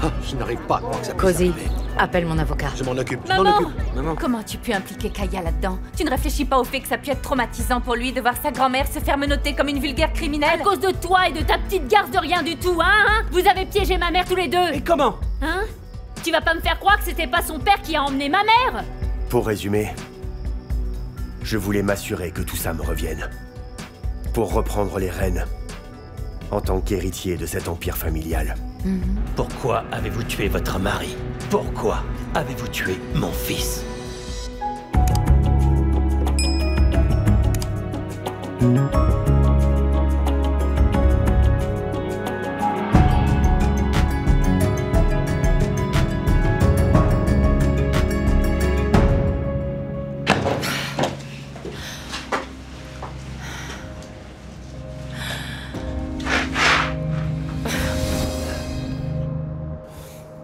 Ah, je n'arrive pas à croire que ça puisse Cozy, arriver. appelle mon avocat. Je m'en occupe, je m'en Maman occupe. Maman. Comment tu peux impliquer Kaya là-dedans? Tu ne réfléchis pas au fait que ça peut être traumatisant pour lui de voir sa grand-mère se faire menotter comme une vulgaire criminelle? À cause de toi et de ta petite garce de rien du tout, hein? Vous avez piégé ma mère tous les deux. Et comment? Hein? Tu vas pas me faire croire que c'était pas son père qui a emmené ma mère? Pour résumer, je voulais m'assurer que tout ça me revienne. Pour reprendre les rênes en tant qu'héritier de cet empire familial. Pourquoi avez-vous tué votre mari? Pourquoi avez-vous tué mon fils?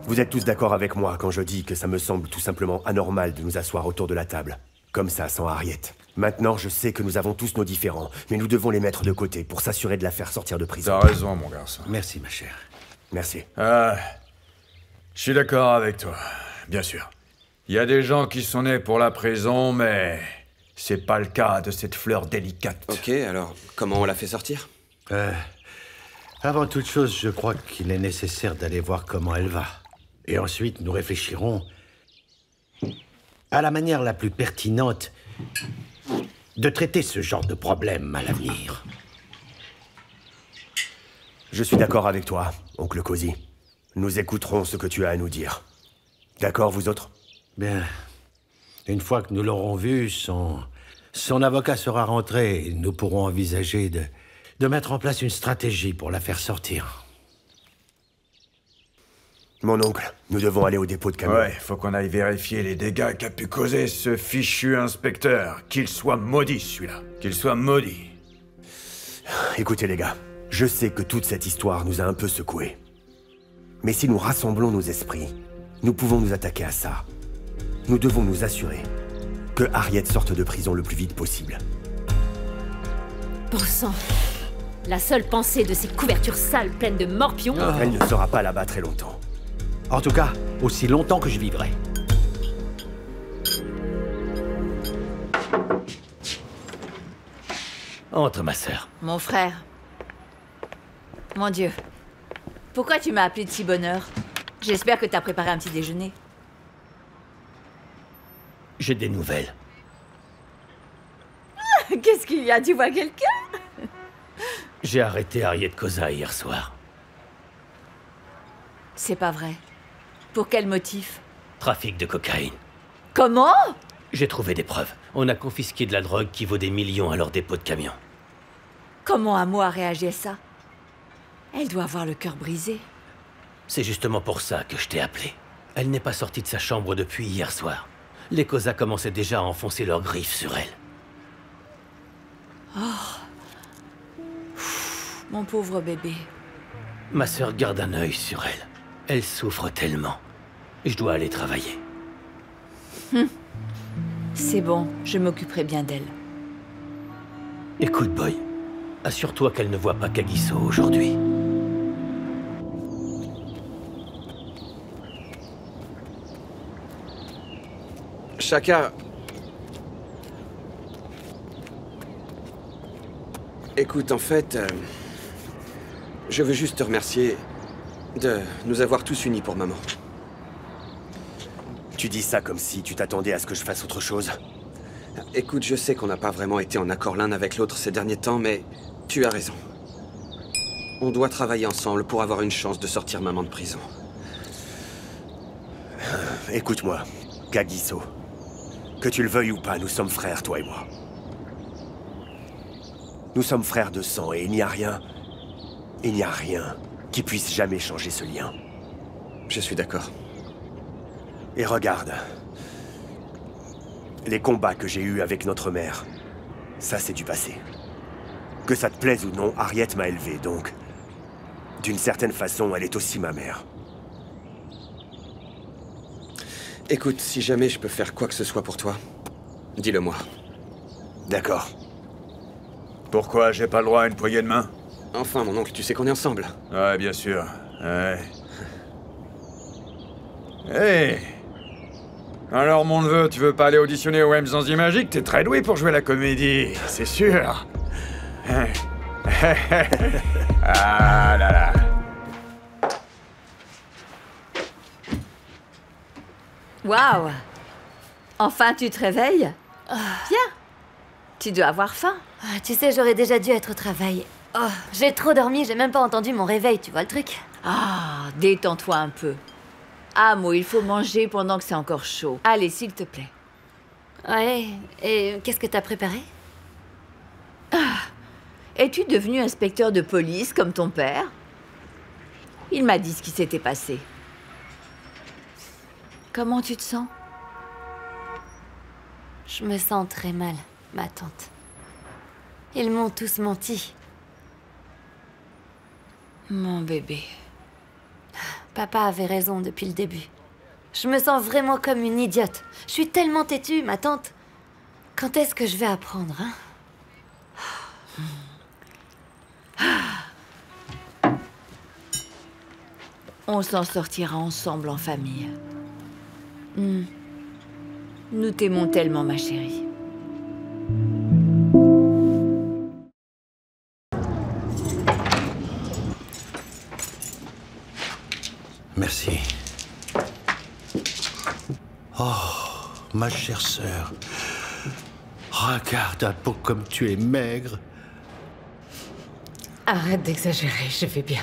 Vous êtes tous d'accord avec moi quand je dis que ça me semble tout simplement anormal de nous asseoir autour de la table. Comme ça, sans Harriet. Maintenant, je sais que nous avons tous nos différends, mais nous devons les mettre de côté pour s'assurer de la faire sortir de prison. T'as raison, mon garçon. Merci, ma chère. Merci. Je suis d'accord avec toi, bien sûr. Il y a des gens qui sont nés pour la prison, mais c'est pas le cas de cette fleur délicate. Ok, alors, comment on la fait sortir? Avant toute chose, je crois qu'il est nécessaire d'aller voir comment elle va. Et ensuite, nous réfléchirons à la manière la plus pertinente de traiter ce genre de problème à l'avenir. Je suis d'accord avec toi, oncle Cozy. Nous écouterons ce que tu as à nous dire. D'accord, vous autres? Bien. Une fois que nous l'aurons vu, son avocat sera rentré et nous pourrons envisager de mettre en place une stratégie pour la faire sortir. Mon oncle, nous devons aller au dépôt de camion. Ouais, faut qu'on aille vérifier les dégâts qu'a pu causer ce fichu inspecteur. Qu'il soit maudit, celui-là. Qu'il soit maudit. Écoutez les gars, je sais que toute cette histoire nous a un peu secoués. Mais si nous rassemblons nos esprits, nous pouvons nous attaquer à ça. Nous devons nous assurer que Harriet sorte de prison le plus vite possible. Bon sang. La seule pensée de ces couvertures sales pleines de morpions... Elle ne sera pas là-bas très longtemps. En tout cas, aussi longtemps que je vivrai. Entre, ma sœur. Mon frère. Mon Dieu. Pourquoi tu m'as appelé de si bonne heure? J'espère que t'as préparé un petit déjeuner. J'ai des nouvelles. Qu'est-ce qu'il y a? Tu vois quelqu'un? J'ai arrêté Harriet Koza hier soir. C'est pas vrai. Pour quel motif? Trafic de cocaïne. Comment? J'ai trouvé des preuves. On a confisqué de la drogue qui vaut des millions à leur dépôt de camion. Comment Amo a réagi à ça? Elle doit avoir le cœur brisé. C'est justement pour ça que je t'ai appelé. Elle n'est pas sortie de sa chambre depuis hier soir. Les Koza commençaient déjà à enfoncer leurs griffes sur elle. Mon pauvre bébé. Ma sœur garde un œil sur elle. Elle souffre tellement. Je dois aller travailler. C'est bon, je m'occuperai bien d'elle. Écoute, Boy. Assure-toi qu'elle ne voit pas Kagiso aujourd'hui. Shaka... Écoute, en fait... je veux juste te remercier de nous avoir tous unis pour maman. Tu dis ça comme si tu t'attendais à ce que je fasse autre chose. Écoute, je sais qu'on n'a pas vraiment été en accord l'un avec l'autre ces derniers temps, mais tu as raison. On doit travailler ensemble pour avoir une chance de sortir maman de prison. Écoute-moi, Kagiso. Que tu le veuilles ou pas, nous sommes frères, toi et moi. Nous sommes frères de sang et il n'y a rien qui puisse jamais changer ce lien. Je suis d'accord. Et regarde, les combats que j'ai eus avec notre mère, ça c'est du passé. Que ça te plaise ou non, Harriet m'a élevé, donc d'une certaine façon, elle est aussi ma mère. Écoute, si jamais je peux faire quoi que ce soit pour toi, dis-le-moi. D'accord. Pourquoi j'ai pas le droit à une poignée de main? Enfin, mon oncle, tu sais qu'on est ensemble. Ouais, bien sûr. Ouais. Hé! Alors, mon neveu, tu veux pas aller auditionner au Zanzi Magique? T'es très doué pour jouer la comédie, c'est sûr. Ah là là. Waouh! Enfin, tu te réveilles? Viens. Tu dois avoir faim. Ah, tu sais, j'aurais déjà dû être au travail. Oh, j'ai trop dormi, j'ai même pas entendu mon réveil, tu vois le truc? Ah, détends-toi un peu. Amo, il faut manger pendant que c'est encore chaud. Allez, s'il te plaît. Ouais, et qu'est-ce que t'as préparé? Es-tu devenu inspecteur de police comme ton père? Il m'a dit ce qui s'était passé. Comment tu te sens? Je me sens très mal, ma tante. Ils m'ont tous menti. Mon bébé. Papa avait raison depuis le début. Je me sens vraiment comme une idiote. Je suis tellement têtue, ma tante. Quand est-ce que je vais apprendre, hein? On s'en sortira ensemble en famille. Nous t'aimons tellement, ma chérie. Merci. Oh, ma chère sœur. Regarde un peu comme tu es maigre. Arrête d'exagérer, je vais bien.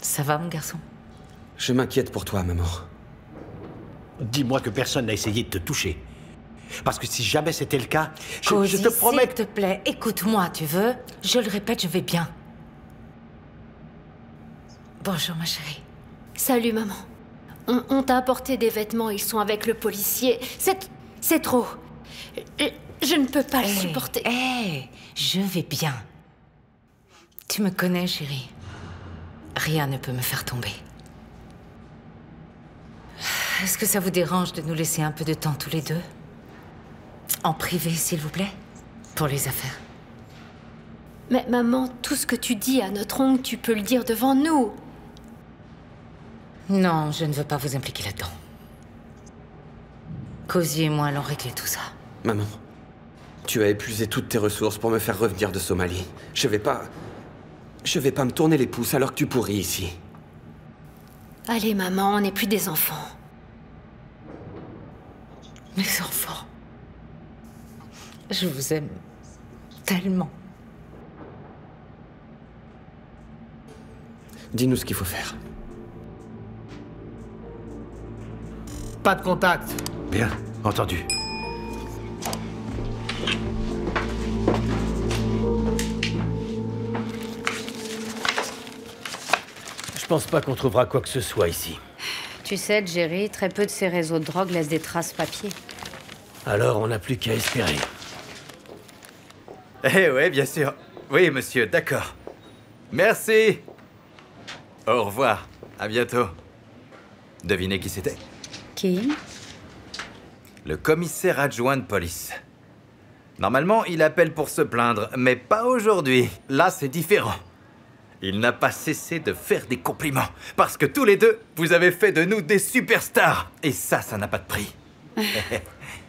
Ça va, mon garçon? Je m'inquiète pour toi, maman. Dis-moi que personne n'a essayé de te toucher. Parce que si jamais c'était le cas, je Cozy, te promets s'il te plaît, écoute-moi, tu veux? Je le répète, je vais bien. Bonjour, ma chérie. Salut, maman. On t'a apporté des vêtements, ils sont avec le policier. C'est trop. Je ne peux pas le supporter. Je vais bien. Tu me connais, chérie. Rien ne peut me faire tomber. Est-ce que ça vous dérange de nous laisser un peu de temps tous les deux? En privé, s'il vous plaît? Pour les affaires. Mais maman, tout ce que tu dis à notre oncle, tu peux le dire devant nous. Non, je ne veux pas vous impliquer là-dedans. Cozy et moi allons régler tout ça. Maman, tu as épuisé toutes tes ressources pour me faire revenir de Somalie. Je vais pas me tourner les pouces alors que tu pourris ici. Allez, maman, on n'est plus des enfants. Mes enfants. Je vous aime tellement. Dis-nous ce qu'il faut faire. pas de contact. Bien, entendu. Je pense pas qu'on trouvera quoi que ce soit ici. Tu sais, Jerry, très peu de ces réseaux de drogue laissent des traces papier. Alors on n'a plus qu'à espérer. Eh ouais, bien sûr. Oui, monsieur, d'accord. Merci. Au revoir. À bientôt. Devinez qui c'était? Qui? Le commissaire adjoint de police. Normalement, il appelle pour se plaindre, mais pas aujourd'hui. Là, c'est différent. Il n'a pas cessé de faire des compliments. Parce que tous les deux, vous avez fait de nous des superstars. Et ça n'a pas de prix.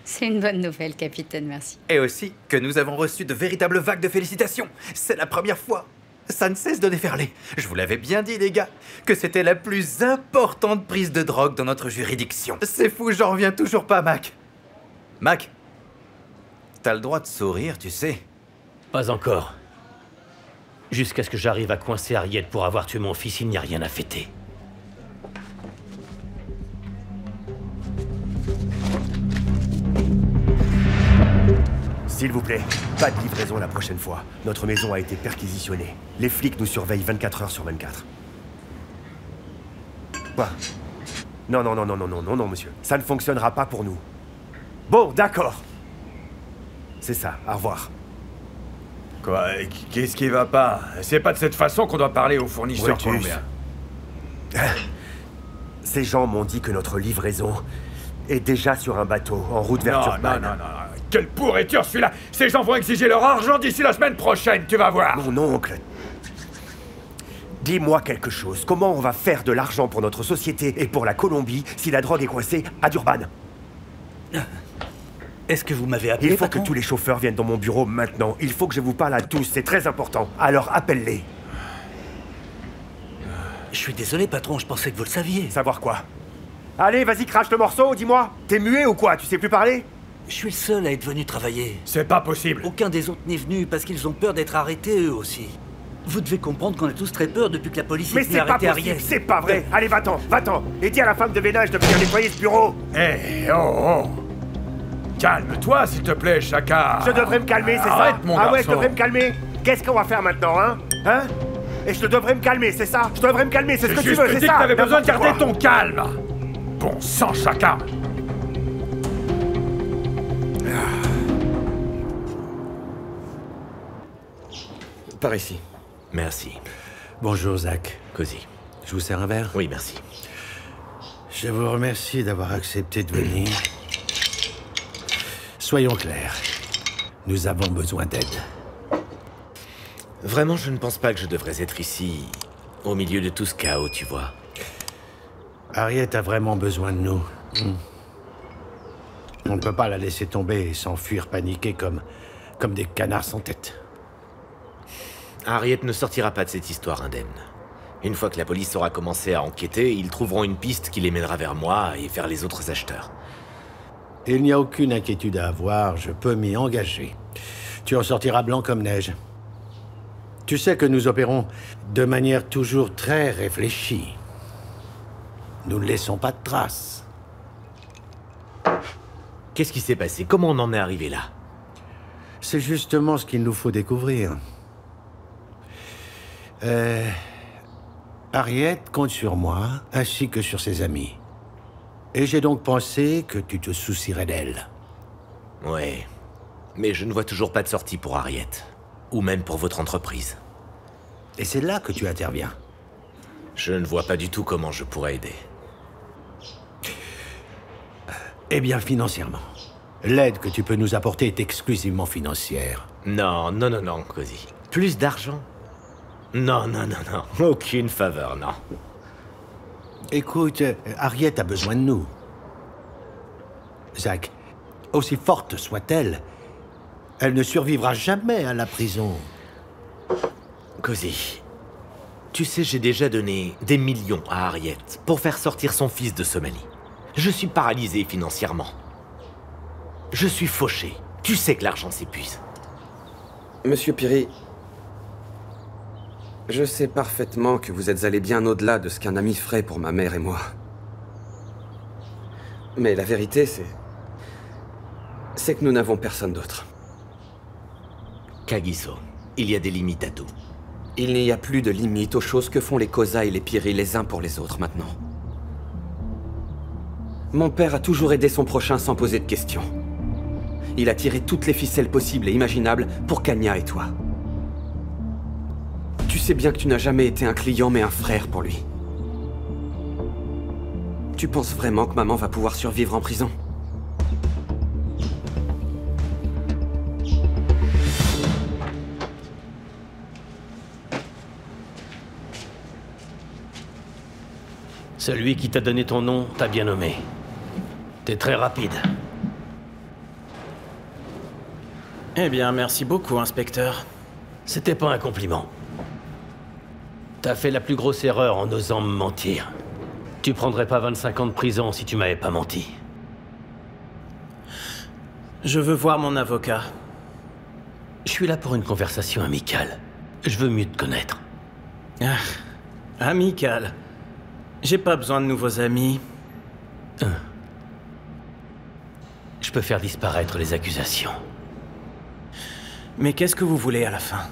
C'est une bonne nouvelle, capitaine, merci. Et aussi que nous avons reçu de véritables vagues de félicitations. C'est la première fois. Ça ne cesse de déferler. Je vous l'avais bien dit, les gars, que c'était la plus importante prise de drogue dans notre juridiction. C'est fou, j'en reviens toujours pas, Mac. Mac, t'as le droit de sourire, tu sais. Pas encore. Jusqu'à ce que j'arrive à coincer Harriet pour avoir tué mon fils, il n'y a rien à fêter. S'il vous plaît, pas de livraison la prochaine fois. Notre maison a été perquisitionnée. Les flics nous surveillent 24 heures sur 24. Quoi? Non, non, non, non, non, non, non, non, monsieur. Ça ne fonctionnera pas pour nous. Bon, d'accord. C'est ça, au revoir. Quoi? Qu'est-ce qui va pas? C'est pas de cette façon qu'on doit parler aux fournisseurs Brutus. colombiens. Ces gens m'ont dit que notre livraison est déjà sur un bateau en route vers Non, Turban. non, non, non. Quelle pourriture celui-là! Ces gens vont exiger leur argent d'ici la semaine prochaine, tu vas voir! Mon oncle... Dis-moi quelque chose. Comment on va faire de l'argent pour notre société et pour la Colombie si la drogue est coincée à Durban? Est-ce que vous m'avez appelé, Il faut patron? que tous les chauffeurs viennent dans mon bureau maintenant. Il faut que je vous parle à tous, c'est très important. Alors appelle-les. Je suis désolé, patron, je pensais que vous le saviez. Savoir quoi? Allez, vas-y, crache le morceau, dis-moi. T'es muet ou quoi? Tu sais plus parler? Je suis le seul à être venu travailler. C'est pas possible. Aucun des autres n'est venu parce qu'ils ont peur d'être arrêtés eux aussi. Vous devez comprendre qu'on a tous très peur depuis que la police Mais est venue c'est pas arrêter possible, Ariel. c'est pas vrai. Allez, va-t'en, va-t'en. Et dis à la femme de ménage de venir nettoyer ce bureau. Hé, oh, oh. Calme-toi, s'il te plaît, Chaka. Je devrais me calmer, c'est ça? Arrête, mon Ah ouais, je garçon. devrais me calmer. Qu'est-ce qu'on va faire maintenant, hein? Hein? Et je devrais me calmer, c'est ça? Je devrais me calmer, c'est ce que tu Juste veux, c'est dit ça? que t'avais besoin de N'importe garder quoi. ton calme. Bon sang, Chaka. Par ici. Merci. Bonjour, Zach. Cosy. Je vous sers un verre? Oui, merci. Je vous remercie d'avoir accepté de venir. Soyons clairs. Nous avons besoin d'aide. Vraiment, je ne pense pas que je devrais être ici, au milieu de tout ce chaos, tu vois. Harriet a vraiment besoin de nous. On ne peut pas la laisser tomber et s'enfuir paniquer comme des canards sans tête. Harriet ne sortira pas de cette histoire indemne. Une fois que la police aura commencé à enquêter, ils trouveront une piste qui les mènera vers moi et vers les autres acheteurs. Il n'y a aucune inquiétude à avoir, je peux m'y engager. Tu en sortiras blanc comme neige. Tu sais que nous opérons de manière toujours très réfléchie. Nous ne laissons pas de traces. Qu'est-ce qui s'est passé? Comment on en est arrivé là? C'est justement ce qu'il nous faut découvrir. Harriet compte sur moi, ainsi que sur ses amis. Et j'ai donc pensé que tu te soucierais d'elle. Ouais. Mais je ne vois toujours pas de sortie pour Harriet. Ou même pour votre entreprise. Et c'est là que tu interviens. Je ne vois pas du tout comment je pourrais aider. Eh bien, financièrement. L'aide que tu peux nous apporter est exclusivement financière. Non, non, non, non, Cosy. Plus d'argent? Non, non, non, non. Aucune faveur, non. Écoute, Harriet a besoin de nous. Zach, aussi forte soit-elle, elle ne survivra jamais à la prison. Cosy, tu sais, j'ai déjà donné des millions à Harriet pour faire sortir son fils de Somalie. Je suis paralysé financièrement. Je suis fauché. Tu sais que l'argent s'épuise. Monsieur Piri, je sais parfaitement que vous êtes allé bien au-delà de ce qu'un ami ferait pour ma mère et moi. Mais la vérité, c'est que nous n'avons personne d'autre. Kagiso, il y a des limites à tout. Il n'y a plus de limite aux choses que font les Kosa et les Piri les uns pour les autres maintenant. Mon père a toujours aidé son prochain sans poser de questions. Il a tiré toutes les ficelles possibles et imaginables pour Kanya et toi. Tu sais bien que tu n'as jamais été un client mais un frère pour lui. Tu penses vraiment que maman va pouvoir survivre en prison ? Celui qui t'a donné ton nom t'a bien nommé. T'es très rapide. Eh bien, merci beaucoup, inspecteur. C'était pas un compliment. T'as fait la plus grosse erreur en osant me mentir. Tu prendrais pas 25 ans de prison si tu m'avais pas menti. Je veux voir mon avocat. Je suis là pour une conversation amicale. Je veux mieux te connaître. Ah, amical. J'ai pas besoin de nouveaux amis. Je peux faire disparaître les accusations. Mais qu'est-ce que vous voulez à la fin?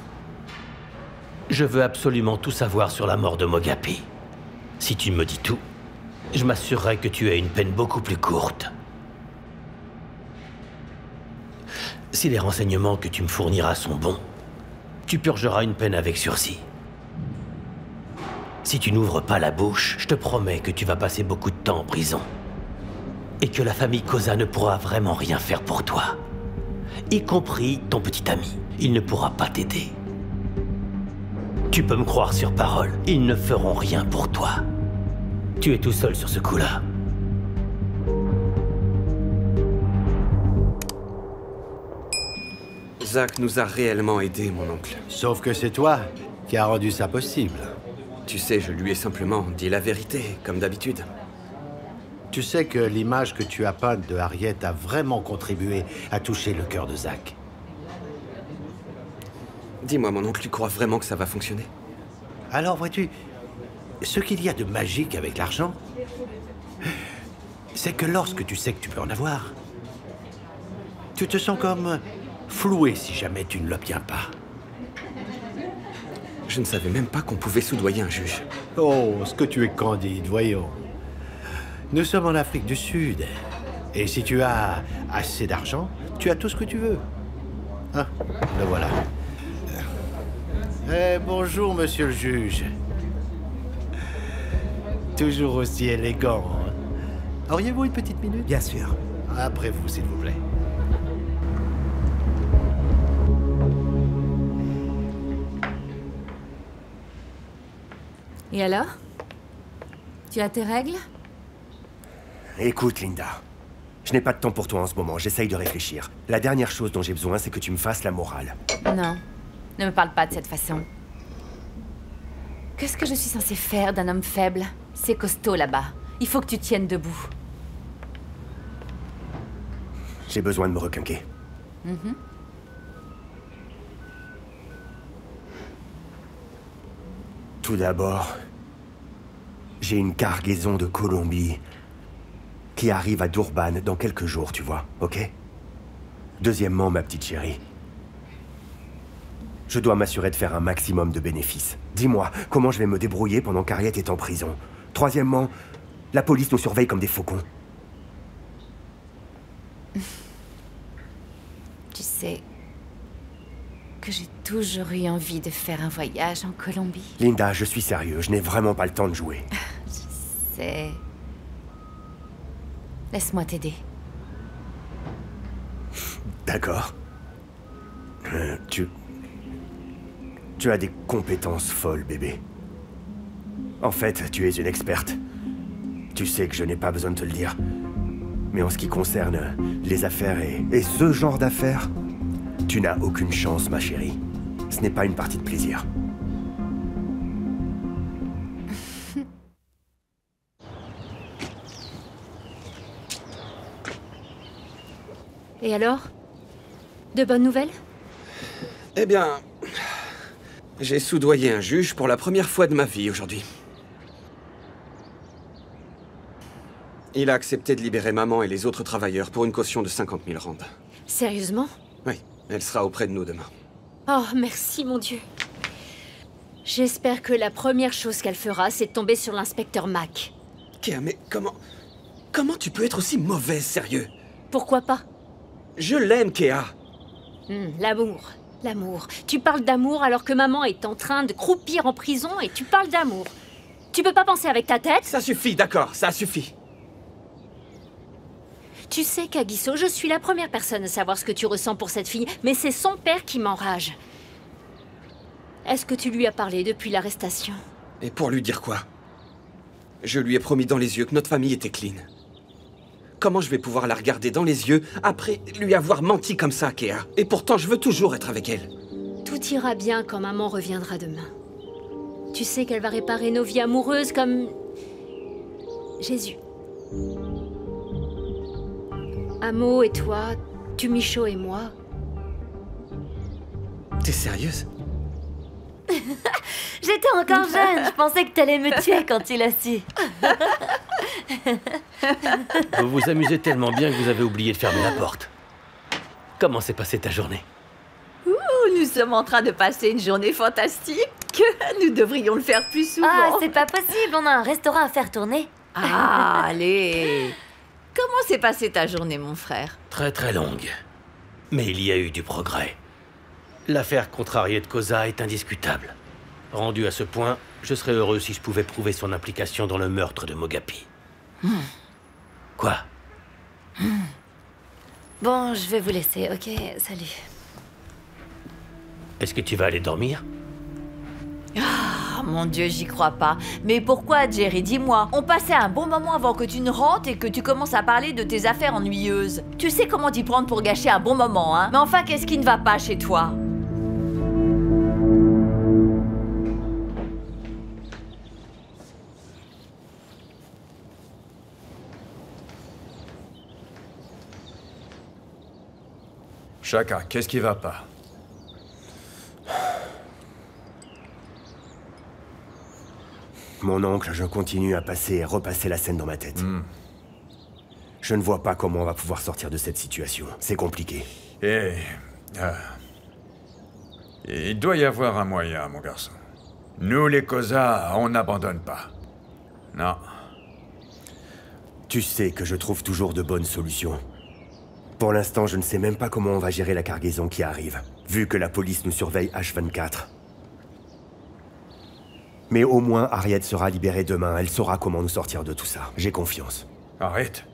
Je veux absolument tout savoir sur la mort de Mogapi. Si tu me dis tout, je m'assurerai que tu aies une peine beaucoup plus courte. Si les renseignements que tu me fourniras sont bons, tu purgeras une peine avec sursis. Si tu n'ouvres pas la bouche, je te promets que tu vas passer beaucoup de temps en prison. Et que la famille Kosa ne pourra vraiment rien faire pour toi. Y compris ton petit ami. Il ne pourra pas t'aider. Tu peux me croire sur parole, ils ne feront rien pour toi. Tu es tout seul sur ce coup-là. Zach nous a réellement aidés, mon oncle. Sauf que c'est toi qui as rendu ça possible. Tu sais, je lui ai simplement dit la vérité, comme d'habitude. Tu sais que l'image que tu as peinte de Harriet a vraiment contribué à toucher le cœur de Zach. Dis-moi, mon oncle, tu crois vraiment que ça va fonctionner? Alors, vois-tu, ce qu'il y a de magique avec l'argent, c'est que lorsque tu sais que tu peux en avoir, tu te sens comme floué si jamais tu ne l'obtiens pas. Je ne savais même pas qu'on pouvait soudoyer un juge. Oh, ce que tu es candide, voyons. Nous sommes en Afrique du Sud. Et si tu as assez d'argent, tu as tout ce que tu veux. Ah, le voilà. Bonjour, monsieur le juge. Toujours aussi élégant. Hein? Auriez-vous une petite minute? Bien sûr. Après vous, s'il vous plaît. Et alors? Tu as tes règles? Écoute, Linda. Je n'ai pas de temps pour toi en ce moment, j'essaye de réfléchir. La dernière chose dont j'ai besoin, c'est que tu me fasses la morale. Non. Ne me parle pas de cette façon. Qu'est-ce que je suis censée faire d'un homme faible? C'est costaud là-bas. Il faut que tu tiennes debout. J'ai besoin de me requinquer. Tout d'abord, j'ai une cargaison de Colombie qui arrive à Durban dans quelques jours, tu vois, ok? Deuxièmement, ma petite chérie, je dois m'assurer de faire un maximum de bénéfices. Dis-moi, comment je vais me débrouiller pendant qu'Harriet est en prison? Troisièmement, la police nous surveille comme des faucons. Tu sais que j'ai toujours eu envie de faire un voyage en Colombie. Linda, je suis sérieux, je n'ai vraiment pas le temps de jouer. C'est... Laisse-moi t'aider. D'accord. Tu as des compétences folles, bébé. En fait, tu es une experte. Tu sais que je n'ai pas besoin de te le dire. Mais en ce qui concerne les affaires et ce genre d'affaires, tu n'as aucune chance, ma chérie. Ce n'est pas une partie de plaisir. Et alors? De bonnes nouvelles? Eh bien... j'ai soudoyé un juge pour la première fois de ma vie aujourd'hui. Il a accepté de libérer maman et les autres travailleurs pour une caution de 50 000 rand. Sérieusement? Oui, elle sera auprès de nous demain. Oh, merci, mon Dieu. J'espère que la première chose qu'elle fera, c'est de tomber sur l'inspecteur Mac. Kéa, mais comment tu peux être aussi mauvaise, sérieux? Pourquoi pas? Je l'aime, Kéa. L'amour. L'amour. Tu parles d'amour alors que maman est en train de croupir en prison et tu parles d'amour. Tu peux pas penser avec ta tête? Ça suffit, d'accord, ça suffit. Tu sais, Kagiso, je suis la première personne à savoir ce que tu ressens pour cette fille, mais c'est son père qui m'enrage. Est-ce que tu lui as parlé depuis l'arrestation? Et pour lui dire quoi? Je lui ai promis dans les yeux que notre famille était clean. Comment je vais pouvoir la regarder dans les yeux après lui avoir menti comme ça, Kéa? Et pourtant, je veux toujours être avec elle. Tout ira bien quand maman reviendra demain. Tu sais qu'elle va réparer nos vies amoureuses comme... Jésus. Amo et toi, Tumicho et moi. T'es sérieuse? J'étais encore jeune, je pensais que t'allais me tuer quand tu l'as su. Vous vous amusez tellement bien que vous avez oublié de fermer la porte. Comment s'est passée ta journée? Nous sommes en train de passer une journée fantastique. Nous devrions le faire plus souvent. Ah, c'est pas possible, on a un restaurant à faire tourner. Ah, allez. Comment s'est passée ta journée, mon frère? Très très longue. Mais il y a eu du progrès. L'affaire contre Harriet Kosa est indiscutable. Rendu à ce point, je serais heureux si je pouvais prouver son implication dans le meurtre de Mogapi. Quoi? Bon, je vais vous laisser, ok? Salut. Est-ce que tu vas aller dormir? Ah, mon Dieu, j'y crois pas. Mais pourquoi, Jerry, dis-moi? On passait un bon moment avant que tu ne rentres et que tu commences à parler de tes affaires ennuyeuses. Tu sais comment t'y prendre pour gâcher un bon moment, hein? Mais enfin, qu'est-ce qui ne va pas chez toi? Chaka, qu'est-ce qui va pas? Mon oncle, je continue à passer et repasser la scène dans ma tête. Je ne vois pas comment on va pouvoir sortir de cette situation. C'est compliqué. Il doit y avoir un moyen, mon garçon. Nous, les Kosa, on n'abandonne pas. Non. Tu sais que je trouve toujours de bonnes solutions. Pour l'instant, je ne sais même pas comment on va gérer la cargaison qui arrive, vu que la police nous surveille H24. Mais au moins, Harriet sera libérée demain. Elle saura comment nous sortir de tout ça. J'ai confiance. Harriet?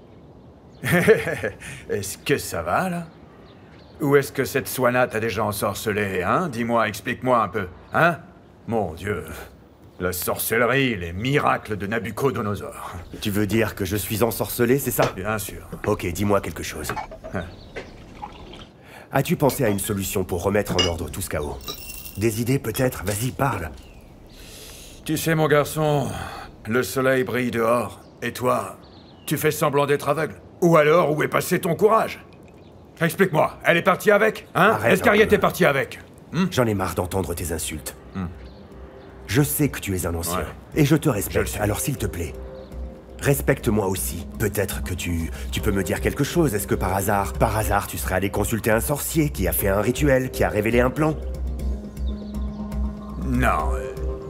Est-ce que ça va, là? Ou est-ce que cette Swanat a déjà ensorcelé, hein? Dis-moi, explique-moi un peu, hein? Mon Dieu. La sorcellerie, les miracles de Nabucodonosor. Tu veux dire que je suis ensorcelé, c'est ça? Bien sûr. Ok, dis-moi quelque chose. As-tu pensé à une solution pour remettre en ordre tout ce chaos? Des idées, peut-être? Vas-y, parle. Tu sais, mon garçon, le soleil brille dehors, et toi, tu fais semblant d'être aveugle. Ou alors, où est passé ton courage? Explique-moi, elle est partie avec, hein? Est-ce qu'Harriet est partie avec? J'en ai marre d'entendre tes insultes. Je sais que tu es un ancien, et je te respecte, alors s'il te plaît, respecte-moi aussi. Peut-être que tu peux me dire quelque chose. Est-ce que par hasard, tu serais allé consulter un sorcier qui a fait un rituel, qui a révélé un plan? Non,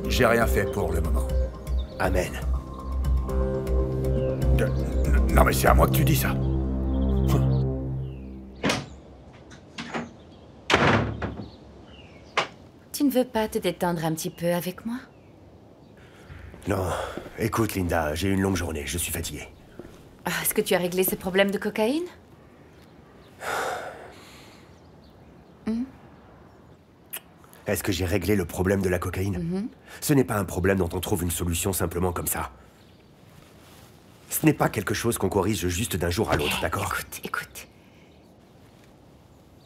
j'ai rien fait pour le moment. Amen. Non mais c'est à moi que tu dis ça. Tu ne veux pas te détendre un petit peu avec moi? Non. Écoute, Linda, j'ai eu une longue journée. Je suis fatigué. Est-ce que tu as réglé ce problème de cocaïne? Est-ce que j'ai réglé le problème de la cocaïne? Ce n'est pas un problème dont on trouve une solution simplement comme ça. Ce n'est pas quelque chose qu'on corrige juste d'un jour à l'autre, d'accord? Écoute.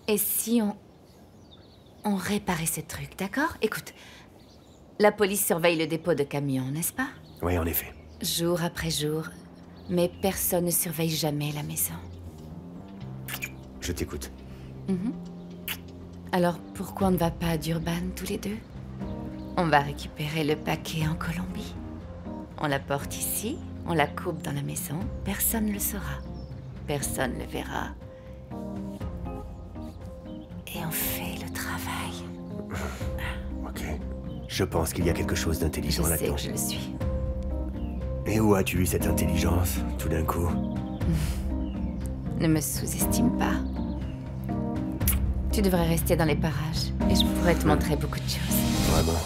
Et si on réparait ce truc, d'accord? Écoute, la police surveille le dépôt de camions, n'est-ce pas? Oui, en effet. Jour après jour, mais personne ne surveille jamais la maison. Je t'écoute. Alors, pourquoi on ne va pas à Durban tous les deux? On va récupérer le paquet en Colombie. On la porte ici, on la coupe dans la maison, personne ne le saura. Personne ne le verra. Et on fait le travail. Ok. Je pense qu'il y a quelque chose d'intelligent là-dedans. Je sais que je le suis. Et où as-tu eu cette intelligence, tout d'un coup? Ne me sous-estime pas. Tu devrais rester dans les parages, et je pourrais te montrer beaucoup de choses. Vraiment?